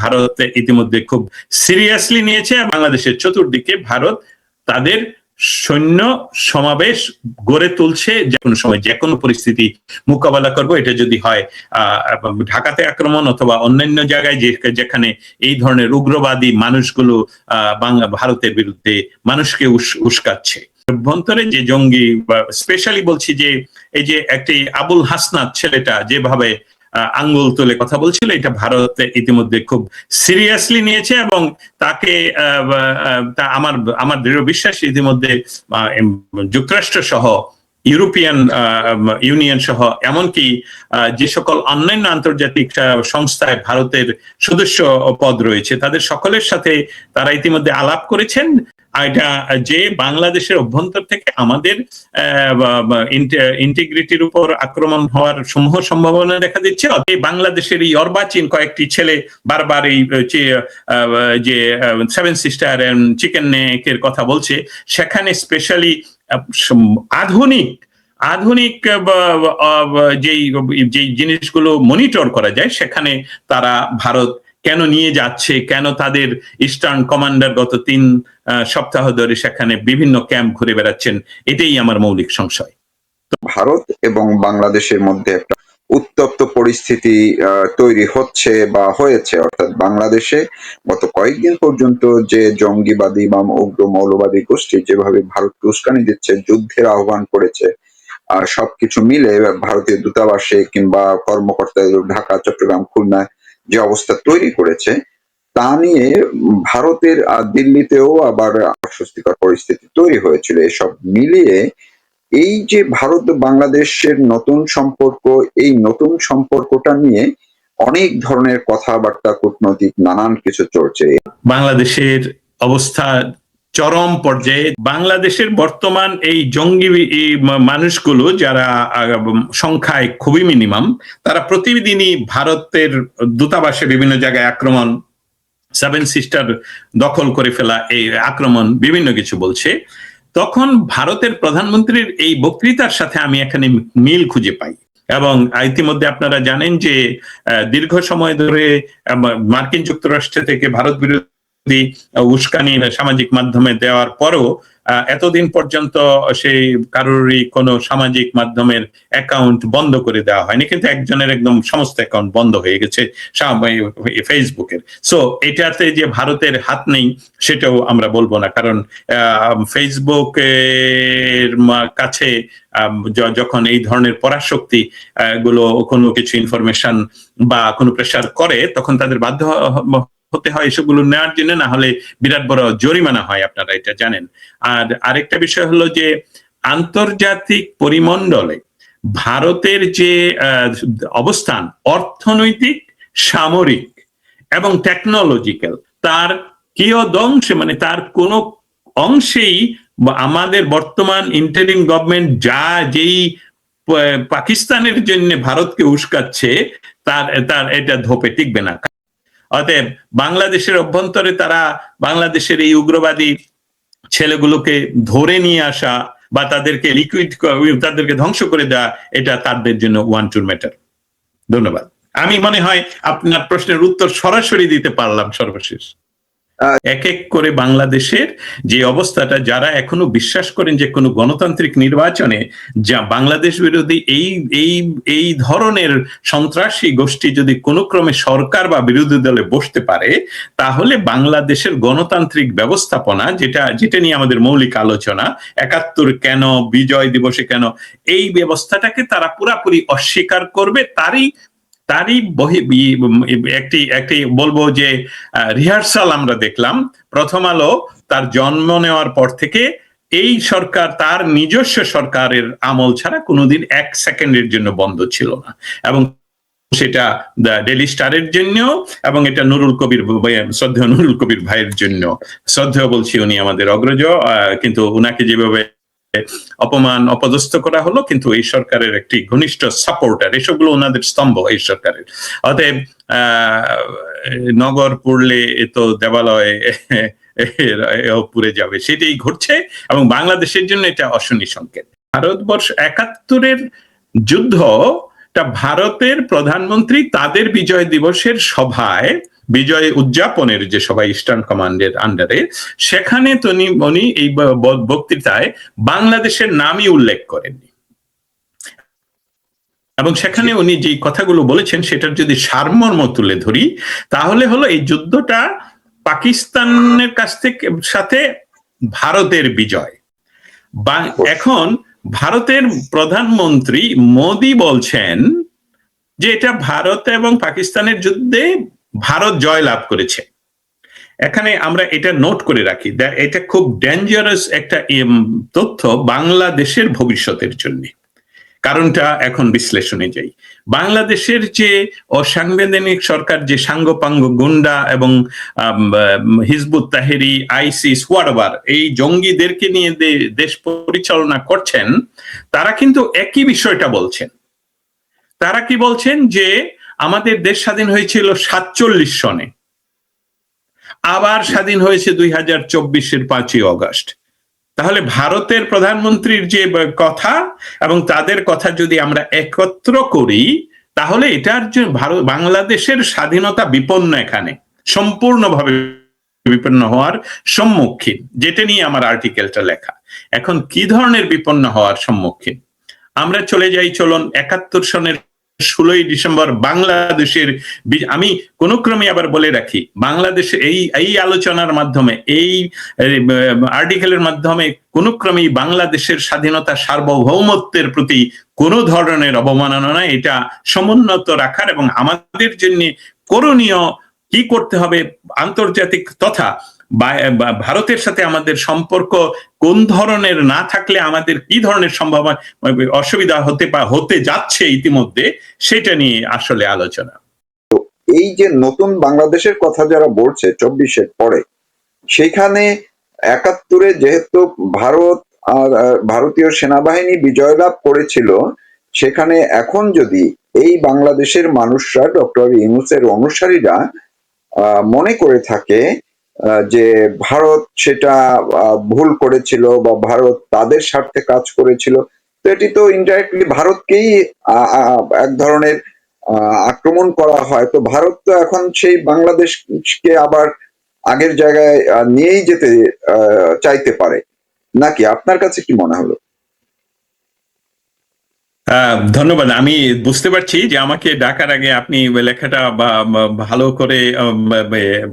ভারত ইতিমধ্যে খুব সিরিয়াসলি নিয়েছে। বাংলাদেশের চতুর্দিকে ভারত তাদের সৈন্য সমাবেশ গড়ে তুলছে, যে কোনো সময় যে কোনো পরিস্থিতি মোকাবেলা করব। এটা যদি হয় ঢাকাতে আক্রমণ অথবা অন্যান্য জায়গায় যেখানে এই ধরনের উগ্রবাদী মানুষগুলো ভারতের বিরুদ্ধে মানুষকে উস্কাচ্ছে। অভ্যন্তরে যে জঙ্গি, স্পেশালি বলছি যে এই যে একটি আবুল হাসনাত ছেলেটা যেভাবে আঙ্গুল তুলে কথা বলছিল, এটা ভারত ইতিমধ্যে খুব সিরিয়াসলি নিয়েছে এবং তাকে আমার দৃঢ় বিশ্বাস ইতিমধ্যে যুক্তরাষ্ট্র সহ ইউরোপিয়ান ইউনিয়ন সহ এমনকি যে সকল অন্যান্য আন্তর্জাতিক সংস্থায় ভারতের সদস্য পদ রয়েছে তাদের সকলের সাথে তারা ইতিমধ্যে আলাপ করেছেন। এটা যে বাংলাদেশের অভ্যন্তর থেকে আমাদের ইন্টিগ্রিটির উপর আক্রমণ হওয়ার সমূহ সম্ভাবনা দেখা দিচ্ছে। বাংলাদেশের এই অর্বাচীন কয়েকটি ছেলে বারবার এই যে সেভেন সিস্টার চিকেন নেকের কথা বলছে, সেখানে স্পেশালি আধুনিক যেই জিনিসগুলো মনিটর করা যায় সেখানে তারা ভারত কেন নিয়ে যাচ্ছে, কেন তাদের ইস্টার্ন কমান্ডার গত 3 সপ্তাহ ধরে সেখানে বিভিন্ন ক্যাম্প ঘুরে বেড়াচ্ছেন, এটাই আমার মৌলিক সংশয়। ভারত এবং বাংলাদেশের মধ্যে একটা উত্তপ্ত পরিস্থিতি তৈরি হচ্ছে বা হয়েছে, অর্থাৎ বাংলাদেশে গত কয়েকদিন পর্যন্ত যে জঙ্গিবাদী বা উগ্র মৌলবাদী গোষ্ঠী যেভাবে ভারতকে উস্কানি দিচ্ছে, যুদ্ধের আহ্বান করেছে, আর সবকিছু মিলে ভারতীয় দূতাবাসে কিংবা কর্মকর্তাদের ঢাকা, চট্টগ্রাম, খুলনায় যে অবস্থা তৈরি করেছে তা নিয়ে ভারতের দিল্লিতেও আবার অস্বস্তিকর পরিস্থিতি তৈরি হয়েছিল। এসব মিলিয়ে এই যে ভারত বাংলাদেশের নতুন সম্পর্ক, এই নতুন সম্পর্কটা নিয়ে অনেক ধরনের কথাবার্তা, কূটনৈতিক নানান কিছু চলছে। বাংলাদেশের অবস্থা চরম পর্যায়ে। বাংলাদেশের বর্তমান এই জঙ্গি মানুষগুলো যারা সংখ্যায় খুবই মিনিমাম, তারা প্রতিদিনই ভারতের দূতাবাসে বিভিন্ন জায়গায় আক্রমণ, সেভেন সিস্টার দখল করে ফেলা, এই আক্রমণ বিভিন্ন কিছু বলছে। তখন ভারতের প্রধানমন্ত্রীর এই বক্তৃতার সাথে আমি এখানে মিল খুঁজে পাই। এবং ইতিমধ্যে আপনারা জানেন যে দীর্ঘ সময় ধরে মার্কিন যুক্তরাষ্ট্র থেকে ভারত বিরোধী উস্কানি সামাজিক মাধ্যমে দেওয়ার পরও এতদিন পর্যন্ত সেই কারোরই কোনো সামাজিক মাধ্যমের অ্যাকাউন্ট বন্ধ করে দেওয়া হয়নি, কিন্তু একজনের একদম সমস্ত অ্যাকাউন্ট বন্ধ হয়ে গেছে ফেসবুকের। সো এটাতে যে ভারতের হাত নেই সেটাও আমরা বলবো না, কারণ ফেসবুকের কাছে যখন এই ধরনের পরাশক্তি গুলো কোনো কিছু ইনফরমেশন বা কোনো প্রেসার করে তখন তাদের বাধ্য হতে হয় এসবগুলো নেওয়ার জন্য, না হলে বিরাট বড় জরিমানা হয়, আপনারা এটা জানেন। আর আরেকটা বিষয় হলো যে আন্তর্জাতিক পরিমণ্ডলে ভারতের যে অবস্থান অর্থনৈতিক, সামরিক এবং টেকনোলজিক্যাল, তার কিয়দংশে মানে তার কোনো অংশেই আমাদের বর্তমান ইন্টারিম গভর্নমেন্ট যেই পাকিস্তানের জন্য ভারতকে উস্কাচ্ছে তার এটা ধোপে টিকবে না। অতএব বাংলাদেশের অভ্যন্তরে তারা বাংলাদেশের এই উগ্রবাদী ছেলেগুলোকে ধরে নিয়ে আসা বা তাদেরকে তাদেরকে ধ্বংস করে দেওয়া, এটা তাদের জন্য ওয়ান টু ম্যাটার। ধন্যবাদ। আমি মনে হয় আপনার প্রশ্নের উত্তর সরাসরি দিতে পারলাম সর্বশেষ। এক এক করে বাংলাদেশের যে অবস্থাটা, যারা এখনো বিশ্বাস করেন যে কোনো গণতান্ত্রিক নির্বাচনে যা বাংলাদেশ বিরোধী এই ধরনের সন্ত্রাসী গোষ্ঠী যদি কোনো ক্রমে সরকার বা বিরোধী দলে বসতে পারে, তাহলে বাংলাদেশের গণতান্ত্রিক ব্যবস্থাপনা, যেটা নিয়ে আমাদের মৌলিক আলোচনা, ৭১ কেন, বিজয় দিবসে কেন, এই ব্যবস্থাটাকে তারা পুরাপুরি অস্বীকার করবে। তারই একটি বলবো যে রিহার্সাল আমরা দেখলাম। প্রথম আলো তার জন্ম নেওয়ার পর থেকে এই সরকার তার নিজস্ব সরকারের আমল ছাড়া কোনোদিন 1 সেকেন্ডের জন্য বন্ধ ছিল না, এবং সেটা ডেইলি স্টারের জন্য, এবং এটা শ্রদ্ধেয় নুরুল কবির ভাইয়ের জন্য। শ্রদ্ধেয় বলছি, উনি আমাদের অগ্রজ, কিন্তু উনাকে যেভাবে অপমান অপদস্থ করা হলো, কিন্তু এই সরকারের একটি ঘনিষ্ঠ সাপোর্টার, এসবগুলো ওনাদের স্তম্ভ এই সরকারের। অতএব নগর পুড়লে তো দেবালয় পুড়ে যাবে, সেটাই ঘটছে, এবং বাংলাদেশের জন্য এটা অশনি সংকেত। ভারতবর্ষ ৭১-এর যুদ্ধটা ভারতের প্রধানমন্ত্রী তাদের বিজয় দিবসের সভায় বিজয় উদযাপনের যে সবাই ইস্টার্ন কমান্ডের আন্ডারে, সেখানে উনি এই বক্তৃতায় বাংলাদেশের নামই উল্লেখ করেননি। এবং সেখানে উনি যে কথাগুলো বলেছেন সেটার যদি সারমর্ম তুলে ধরি, তাহলে হলো এই যুদ্ধটা পাকিস্তানের কাছ থেকে সাথে ভারতের বিজয়। এখন ভারতের প্রধানমন্ত্রী মোদি বলছেন যে এটা ভারত এবং পাকিস্তানের যুদ্ধে ভারত জয়লাভ করেছে। এখানে আমরা এটা নোট করে রাখি, এটা খুব ডেঞ্জারাস একটা তথ্য বাংলাদেশের ভবিষ্যতের জন্য। কারণটা এখন বিশ্লেষণে যাই। বাংলাদেশের যে অসাংবিধানিক সরকার, যে সাঙ্গপাঙ্গ গুন্ডা এবং হিজবুত তাহরি, আইসিস, হোয়াটএভার এই জঙ্গিদেরকে নিয়ে দেশ পরিচালনা করছেন, তারা কিন্তু একই বিষয়টা বলছেন। তারা কি বলছেন? যে আমাদের দেশ স্বাধীন হয়েছিল 47 সনে, আবার স্বাধীন হয়েছে 2024-এর 5ই অগস্ট। তাহলে ভারতের প্রধানমন্ত্রীর যে কথা এবং তাদের কথা যদি আমরা একত্র করি, তাহলে এটার যে বাংলাদেশের স্বাধীনতা বিপন্ন, এখানে সম্পূর্ণভাবে বিপন্ন হওয়ার সম্মুখীন, যেটা নিয়ে আমার আর্টিকেলটা লেখা। এখন কি ধরনের বিপন্ন হওয়ার সম্মুখীন? আমরা চলে যাই, চলুন 71 সনের 16ই ডিসেম্বর বাংলাদেশের, আমি কোন ক্রমে আবার বলে রাখি, বাংলাদেশে এই আলোচনার মাধ্যমে, এই আর্টিকেলের মাধ্যমে কোন ক্রমেই বাংলাদেশের স্বাধীনতা, সার্বভৌমত্বের প্রতি কোন ধরনের অবমাননা নয়, এটা সমুন্নত রাখার এবং আমাদের জন্য করণীয় কি করতে হবে, আন্তর্জাতিক তথা ভারতের সাথে আমাদের সম্পর্ক কোন ধরনের না থাকলে আমাদের কি ধরনের সম্ভাবনা, অসুবিধা হতে যাচ্ছে ইতিমধ্যে, সেটা নিয়ে আসলে আলোচনা। এই যে নতুন বাংলাদেশের কথা যারা বলছে 24-এর পরে, সেখানে 71-এ যেহেতু ভারত আর ভারতীয় সেনাবাহিনী বিজয় লাভ করেছিল, সেখানে এখন যদি এই বাংলাদেশের মানুষরা, ডক্টর ইউনূসের অনুসারীরা মনে করে থাকে যে ভারত সেটা ভুল করেছিল বা ভারত তাদের স্বার্থে কাজ করেছিল, তো এটি তো ইনডাইরেক্টলি ভারতকেই এক ধরনের আক্রমণ করা হয়। তো ভারত তো এখন সেই বাংলাদেশকে আবার আগের জায়গায় নিয়েই যেতে চাইতে পারে নাকি? আপনার কাছে কি মনে হলো? ধন্যবাদ। আমি বুঝতে পারছি যে আমাকে ডাকার আগে আপনি লেখাটা ভালো করে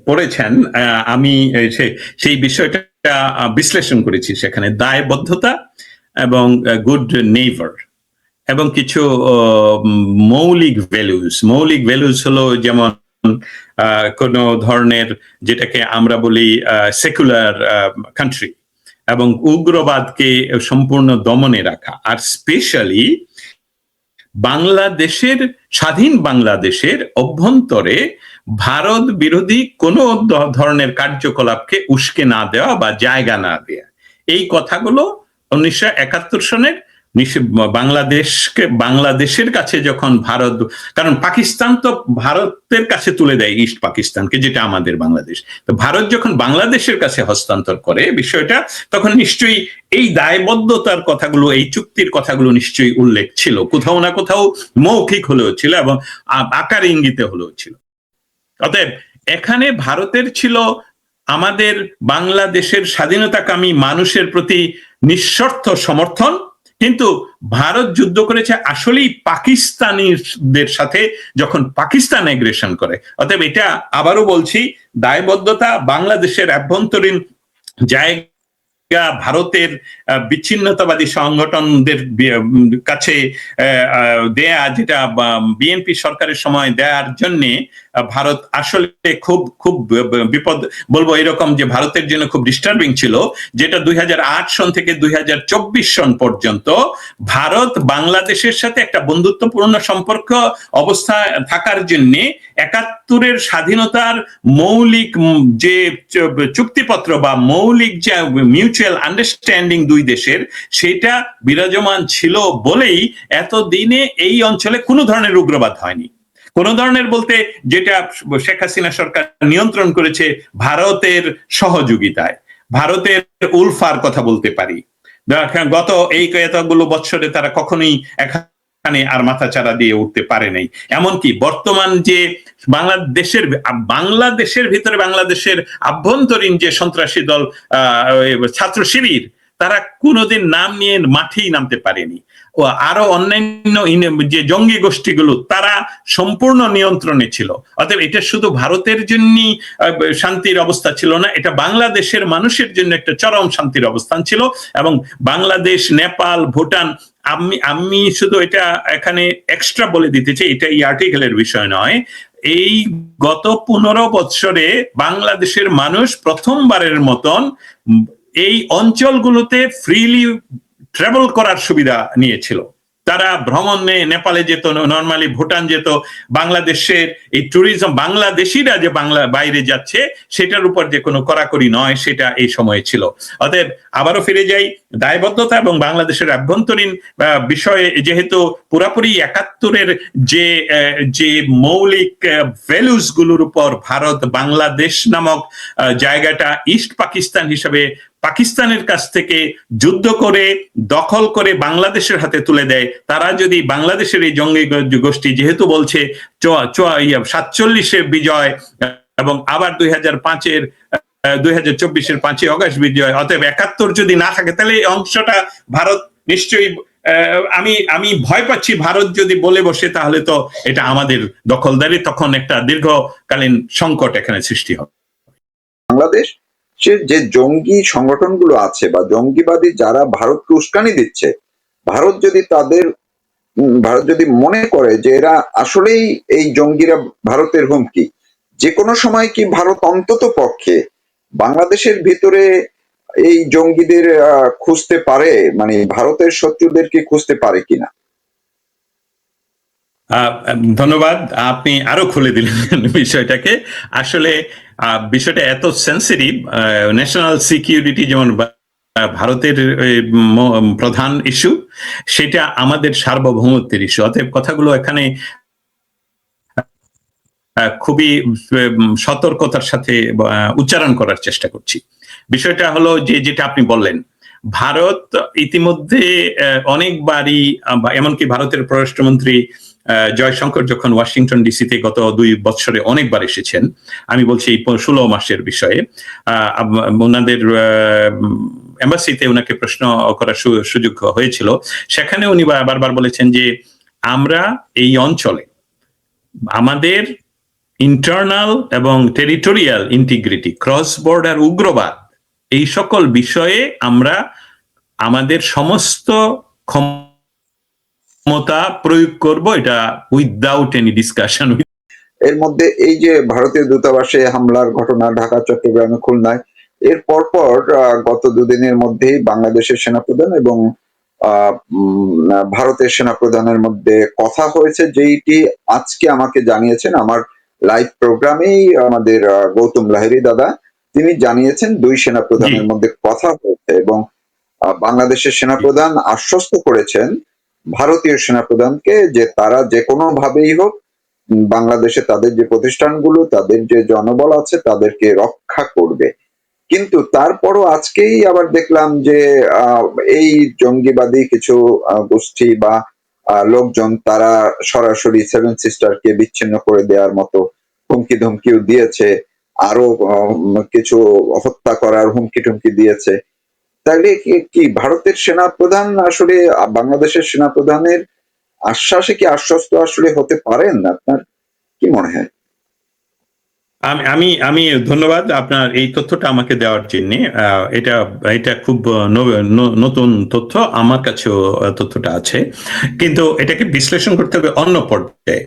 পড়েছেন। আমি সেই বিষয়টা বিশ্লেষণ করেছি, সেখানে দায়বদ্ধতা এবং গুড নেইবার এবং কিছু মৌলিক ভ্যালুস হলো, যেমন কোন ধরনের, যেটাকে আমরা বলি সেকুলার কান্ট্রি, এবং উগ্রবাদকে সম্পূর্ণ দমনে রাখা, আর স্পেশালি স্বাধীন বাংলাদেশের অভ্যন্তরে ভারত বিরোধী কোন ধরনের কার্যকলাপকে উস্কে না দেওয়া বা জায়গা না দেওয়া। এই কথাগুলো 1971 সনের বাংলাদেশের কাছে যখন ভারত, কারণ পাকিস্তান তো ভারতের কাছে তুলে দেয় ইস্ট পাকিস্তানকে, যেটা আমাদের বাংলাদেশ, তো ভারত যখন বাংলাদেশের কাছে হস্তান্তর করে বিষয়টা, তখন নিশ্চয়ই এই দায়বদ্ধতার কথাগুলো, এই চুক্তির কথাগুলো নিশ্চয়ই উল্লেখ ছিল, কোথাও না কোথাও মৌখিক হলেও ছিল এবং আকার ইঙ্গিতে হলেও ছিল। অতএব এখানে ভারতের ছিল আমাদের বাংলাদেশের স্বাধীনতাকামী মানুষের প্রতি নিঃশর্ত সমর্থন, কিন্তু ভারত যুদ্ধ করেছে আসলেই পাকিস্তানিদের সাথে, যখন পাকিস্তান অ্যাগ্রেশন করে। অতএব এটা আবারও বলছি, দায়বদ্ধতা বাংলাদেশের আভ্যন্তরীণ জায়গা ভারতের বিচ্ছিন্নতাবাদী সংগঠনদের কাছে দেয়া, যেটা বিএনপি সরকারের সময় দেওয়ার জন্য ভারত আসলে খুব বিপদ বলবো এরকম, যে ভারতের জন্য খুব ডিস্টার্বিং ছিল, যেটা 2008 সন থেকে 2024 সন পর্যন্ত ভারত বাংলাদেশের সাথে একটা বন্ধুত্বপূর্ণ সম্পর্ক অবস্থা থাকার জন্য 71-এর স্বাধীনতার মৌলিক যে চুক্তিপত্র বা মৌলিক যে মিউচুয়াল আন্ডারস্ট্যান্ডিং দুই দেশের, সেটা বিরাজমান ছিল বলেই এতদিনে এই অঞ্চলে কোনো ধরনের উগ্রবাদ হয়নি। কোন ধরনের বলতে, যেটা শেখ হাসিনা সরকার নিয়ন্ত্রণ করেছে ভারতের সহযোগিতায়, ভারতের উলফার কথা বলতে পারি। গত এই কয়েকগুলো বছরে তারা কখনোই আর মাথাচাড়া দিয়ে উঠতে পারে নাই। এমনকি বর্তমান যে বাংলাদেশের ভিতরে বাংলাদেশের আভ্যন্তরীণ যে সন্ত্রাসী দল ছাত্র শিবির, তারা কোনোদিন নাম নিয়ে মাঠেই নামতে পারেনি। ও আরো অন্যান্য যে জঙ্গি গোষ্ঠীগুলো তারা সম্পূর্ণ নিয়ন্ত্রণে ছিল। অতএব এটা শুধু ভারতের জন্যই শান্তির অবস্থা ছিল না, এটা বাংলাদেশের মানুষের জন্য একটা চরম শান্তির অবস্থান ছিল। এবং বাংলাদেশ, নেপাল, ভুটান, আমি শুধু এটা এখানে এক্সট্রা বলে দিতে চাই, এটা এই আর্টিকেলের বিষয় নয়, এই গত 15 বৎসরে বাংলাদেশের মানুষ প্রথমবারের মতন এই অঞ্চলগুলোতে ফ্রিলি ট্রাভেল করার সুবিধা নিয়েছিল। তারা ভ্রমণে নেপালে যেত, নর্মালি ভুটান যেত। বাংলাদেশের এই ট্যুরিজম, বাংলাদেশিরা যে বাইরে যাচ্ছে সেটার উপর যে কোনো কড়াকড়ি নয়, সেটা এই সময়ে ছিল। অতএব আবারও ফিরে যাই, দায়বদ্ধতা এবং বাংলাদেশের আভ্যন্তরীণ বিষয়ে যেহেতু পুরাপুরি 71-এর যে মৌলিক ভ্যালুস গুলোর উপর ভারত বাংলাদেশ নামক জায়গাটা ইস্ট পাকিস্তান হিসেবে পাকিস্তানের কাছ থেকে যুদ্ধ করে দখল করে বাংলাদেশের হাতে তুলে দেয়, তারা যদি বাংলাদেশের এই জঙ্গি গোষ্ঠী যেহেতু বলছে 47-এর বিজয় এবং আবার 2024-এর 5ই অগস্ট বিজয়, অতএব 71 যদি না থাকে তাহলে এই অংশটা ভারত নিশ্চয়ই, আমি ভয় পাচ্ছি ভারত যদি বলে বসে তাহলে তো এটা আমাদের দখলদারি, তখন একটা দীর্ঘকালীন সংকট এখানে সৃষ্টি হবে। বাংলাদেশ যে জঙ্গি সংগঠনগুলো আছে বা জঙ্গিবাদী যারা ভারতকে উস্কানি দিচ্ছে, ভারত যদি মনে করে যে এরা আসলেই এই জঙ্গিরা ভারতের হুমকি, যে কোনো সময় কি ভারত অন্তত পক্ষে বাংলাদেশের ভিতরে এই জঙ্গিদের খুঁজতে পারে, মানে ভারতের শত্রুদেরকে খুঁজতে পারে কিনা? ধন্যবাদ, আপনি আরো খুলে দিলেন বিষয়টাকে। আসলে বিষয়টা এত সেন্সিটিভ, ন্যাশনাল সিকিউরিটি যেমন ভারতের প্রধান ইস্যু, সেটা আমাদের সার্বভৌমত্বের ইস্যু। অতএব কথাগুলো এখানে খুবই সতর্কতার সাথে উচ্চারণ করার চেষ্টা করছি। বিষয়টা হলো যেটা আপনি বললেন, ভারত ইতিমধ্যে অনেকবারই, এমনকি ভারতের পররাষ্ট্রমন্ত্রী জয়শঙ্কর যখন ওয়াশিংটন ডিসিতে গত 2 বছরে অনেকবার এসেছেন, আমি বলছি এই 16 মাসের বিষয়ে, ওনাদের এম্বাসিতে ওনাকে প্রশ্ন করার সুযোগ হয়েছিল। সেখানে উনি বারবার বলেছেন যে আমরা এই অঞ্চলে আমাদের ইন্টারনাল এবং টেরিটোরিয়াল ইন্টিগ্রিটি, ক্রস বর্ডার উগ্রবাদ, এই সকল বিষয়ে আমরা আমাদের সমস্ত ক্ষমতা প্রয়োগ করব, এটা উইদাউট এনি ডিসকাশন। এর মধ্যে এই যে ভারতীয় দূতাবাসে হামলার ঘটনা ঢাকা, চট্টগ্রামে, খুলনায়, এর পরপর গত 2 দিনের মধ্যেই বাংলাদেশের সেনাপ্রধান এবং ভারতের সেনাপ্রধানের মধ্যে কথা হয়েছে, যেইটি আজকে আমাকে জানিয়েছেন আমার লাইভ প্রোগ্রামেই আমাদের গৌতম লাহিড়ী দাদা, তিনি জানিয়েছেন 2 সেনাপ্রধানের মধ্যে কথা হয়েছে এবং বাংলাদেশের সেনাপ্রধান আশ্বস্ত করেছেন ভারতীয় সেনাপ্রধানকে যে তারা যে কোনো ভাবেই হোক বাংলাদেশে তাদের যে প্রতিষ্ঠানগুলো, তাদের যে জনবল আছে তাদেরকে রক্ষা করবে। কিন্তু তারপরও আজকেই আবার দেখলাম যে এই জঙ্গিবাদী কিছু গোষ্ঠী বা লোকজন তারা সরাসরি 7 সিস্টারকে বিচ্ছিন্ন করে দেওয়ার মতো হুমকি ধমকিও দিয়েছে, আরো কিছু হত্যা করার হুমকি টুমকি দিয়েছে। তাহলে কি ভারতের সেনাপ্রধান আসলে বাংলাদেশের সেনাপ্রধানের আশ্বাসে কি আশ্বস্ত আসলে হতে পারেন? আপনার কি মনে হয়? আমি ধন্যবাদ আপনার এই তথ্যটা আমাকে দেওয়ার জন্য। এটা খুব নতুন তথ্য, আমার কাছেও তথ্যটা আছে, কিন্তু এটাকে বিশ্লেষণ করতে হবে অন্য পর্যায়ে।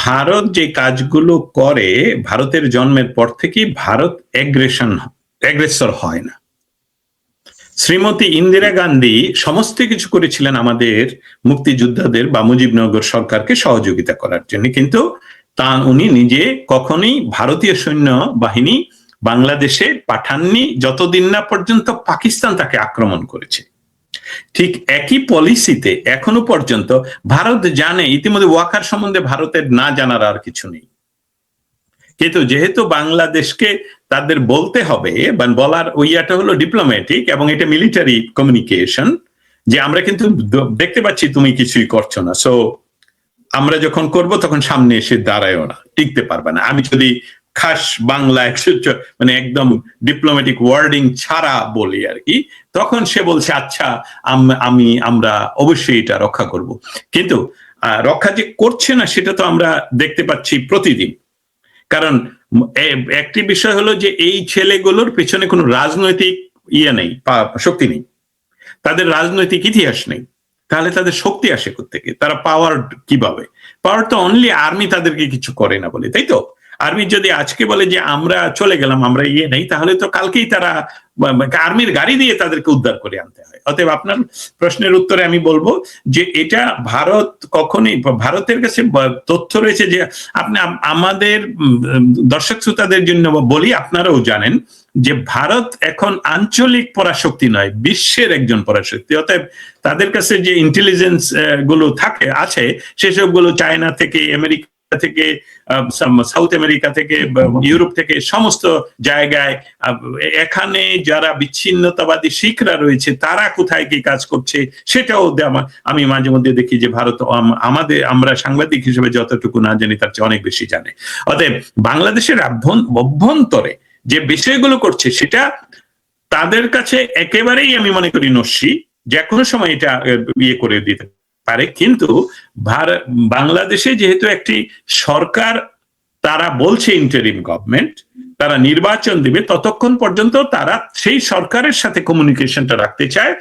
ভারত যে কাজগুলো করে, ভারতের জন্মের পর থেকেই ভারত অ্যাগ্রেসর হয় না। শ্রীমতী ইন্দিরা গান্ধী সমস্ত কিছু করেছিলেন আমাদের মুক্তিযোদ্ধাদের বা মুজিবনগর সরকারকে সহযোগিতা করার জন্য, কিন্তু উনি নিজে কখনোই ভারতীয় সৈন্য বাহিনী বাংলাদেশে পাঠাননি যতদিন না পর্যন্ত পাকিস্তান তাকে আক্রমণ করেছে। ঠিক একই পলিসিতে এখনো পর্যন্ত ভারত জানে, ইতিমধ্যে ওয়াকার সম্বন্ধে ভারতের না জানার আর কিছু নেই, কিন্তু যেহেতু বাংলাদেশকে তাদের বলতে হবে, বলার ওইটা হলো ডিপ্লোম্যাটিক এবং এটা মিলিটারি কমিউনিকেশন, যে আমরা কিন্তু দেখতে পাচ্ছি তুমি কিছুই করছো না, সো আমরা যখন করব তখন সামনে এসে দাঁড়ায়ও না, টিকতে পারবে না। আমি যদি খাস বাংলা মানে একদম ডিপ্লোম্যাটিক ওয়ার্ডিং ছাড়া বলি আর কি, তখন সে বলছে আচ্ছা আমরা অবশ্যই এটা রক্ষা করব। কিন্তু রক্ষা যে করছে না সেটা তো আমরা দেখতে পাচ্ছি প্রতিদিন। কারণ একটি বিষয় হলো যে এই ছেলেগুলোর পেছনে কোনো রাজনৈতিক নেই, শক্তি নেই, তাদের রাজনৈতিক ইতিহাস নেই, তাহলে তাদের শক্তি আসে কোত্থেকে? তারা পাওয়ার কিভাবে? পাওয়ার তো অনলি আর্মি তাদেরকে কিছু করে না বলে, তাই তো? আর্মি যদি আজকে বলে যে আমরা চলে গেলাম, আমরা নেই, তাহলে তো কালকেই তারা আর্মির গাড়ি দিয়ে তাদেরকে উদ্ধার করে আনতে হয়। অতএব আপনার প্রশ্নের উত্তরে আমি বলবো যে এটা ভারত কখনোই, ভারতের কাছে তথ্য রয়েছে যে আপনি আমাদের দর্শক শ্রোতাদের জন্য বলি, আপনারাও জানেন যে ভারত এখন আঞ্চলিক পরাশক্তি নয়, বিশ্বের একজন পরাশক্তি। অতএব তাদের কাছে যে ইন্টেলিজেন্স গুলো আছে সেসব গুলো চায়না থেকে, আমেরিকা থেকে, সাউথ আমেরিকা থেকে, ইউরোপ থেকে, সমস্ত জায়গায় এখানে যারা বিচ্ছিন্নতাবাদী শিখরা রয়েছে তারা কোথায় কি কাজ করছে সেটাও আমি মাঝে মধ্যে দেখি যে ভারত আমরা সাংবাদিক হিসেবে যতটুকু না জানি তার চেয়ে অনেক বেশি জানে। অতএব বাংলাদেশের অভ্যন্তরে যে বিষয়গুলো করছে সেটা তাদের কাছে একেবারেই আমি মনে করি নস্যি, যে কোনো সময় এটা করে দিতে পারে। কিন্তু বাংলাদেশে যেহেতু একটি সরকার, তারা বলছে ইন্টারিম গভর্নমেন্ট, তারা নির্বাচন দিবে, ততক্ষণ পর্যন্ত তারা সেই সরকারের সাথে কমিউনিকেশনটা রাখতে চায়